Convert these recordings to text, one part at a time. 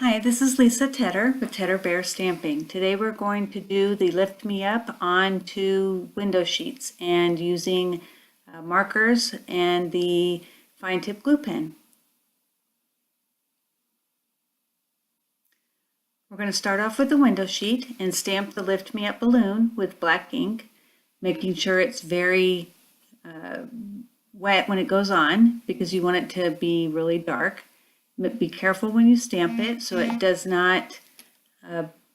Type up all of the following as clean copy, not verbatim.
Hi, this is Lisa Tedder with Tedder Bear Stamping. Today we're going to do the Lift Me Up onto window sheets and using markers and the fine tip glue pen. We're going to start off with the window sheet and stamp the Lift Me Up balloon with black ink, making sure it's very wet when it goes on because you want it to be really dark. But be careful when you stamp it so it does not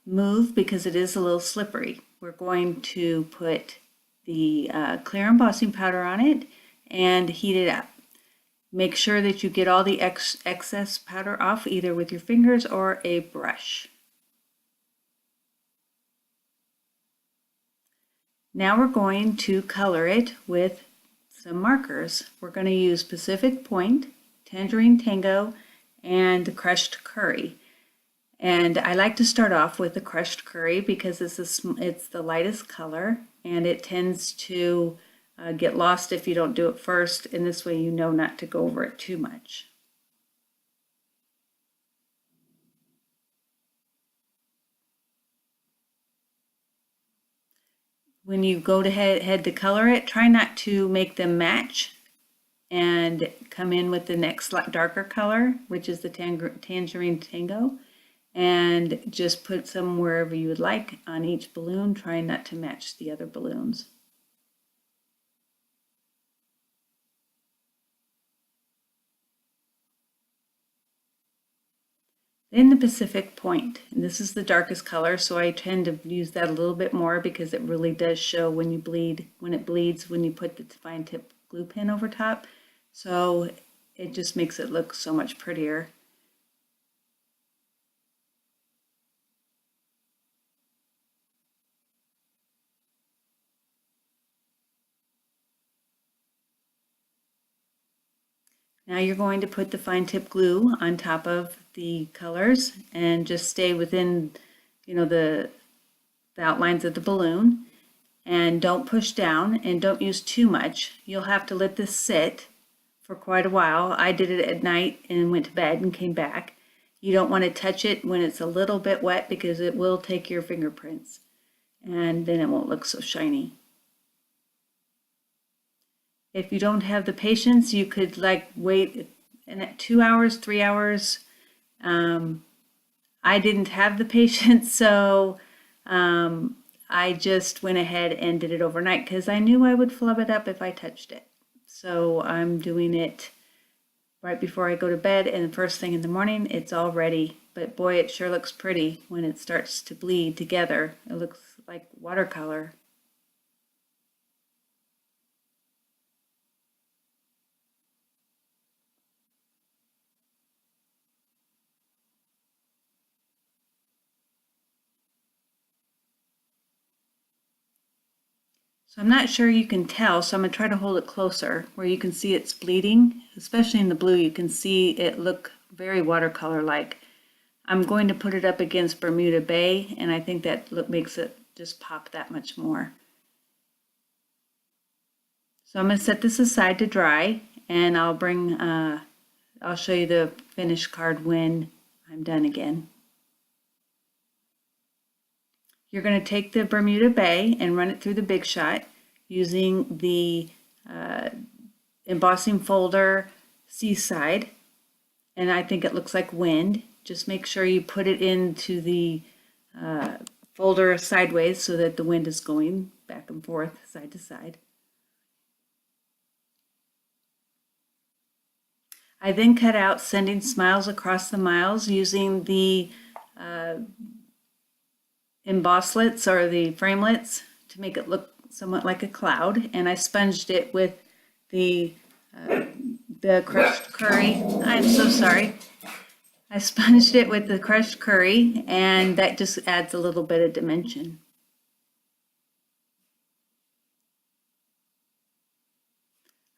move because it is a little slippery. We're going to put the clear embossing powder on it and heat it up. Make sure that you get all the excess powder off either with your fingers or a brush. Now we're going to color it with some markers. We're going to use Pacific Point, Tangerine Tango, and crushed curry. And I like to start off with the crushed curry because it's the lightest color and it tends to get lost if you don't do it first, and this way you know not to go over it too much. When you go to head to color it, try not to make them match and come in with the next darker color, which is the Tangerine Tango, and just put some wherever you would like on each balloon, trying not to match the other balloons. Then the Pacific Point, and this is the darkest color, so I tend to use that a little bit more because it really does show when it bleeds when you put the fine tip glue pen over top. So it just makes it look so much prettier. Now you're going to put the fine tip glue on top of the colors and just stay within, the outlines of the balloon, and don't push down and don't use too much. You'll have to let this sit for quite a while. I did it at night and went to bed and came back. You don't want to touch it when it's a little bit wet because it will take your fingerprints and then it won't look so shiny. If you don't have the patience, you could wait 2 hours, 3 hours. I didn't have the patience, so I just went ahead and did it overnight because I knew I would flub it up if I touched it. So I'm doing it right before I go to bed, and the first thing in the morning it's all ready. But boy, it sure looks pretty when it starts to bleed together. It looks like watercolor. So I'm not sure you can tell, so I'm going to try to hold it closer where you can see it's bleeding, especially in the blue. You can see it look very watercolor-like. I'm going to put it up against Bermuda Bay, and I think that makes it just pop that much more. So I'm going to set this aside to dry, and I'll show you the finished card when I'm done again. You're going to take the Bermuda Bay and run it through the Big Shot using the embossing folder Seaside, and I think it looks like wind. Just make sure you put it into the folder sideways so that the wind is going back and forth, side to side. I then cut out Sending Smiles Across the Miles using the embosslets or the framelets to make it look somewhat like a cloud, and I sponged it with the crushed curry. I'm so sorry. I sponged it with the crushed curry, and that just adds a little bit of dimension.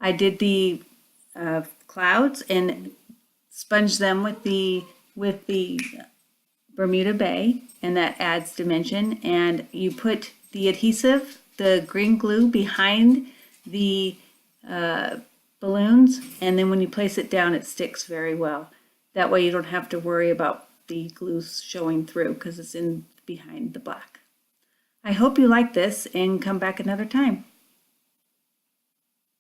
I did the clouds and sponged them with the Bermuda Bay, and that adds dimension. And you put the adhesive, the green glue, behind the balloons, and then when you place it down it sticks very well. That way you don't have to worry about the glue showing through because it's in behind the black. I hope you like this and come back another time.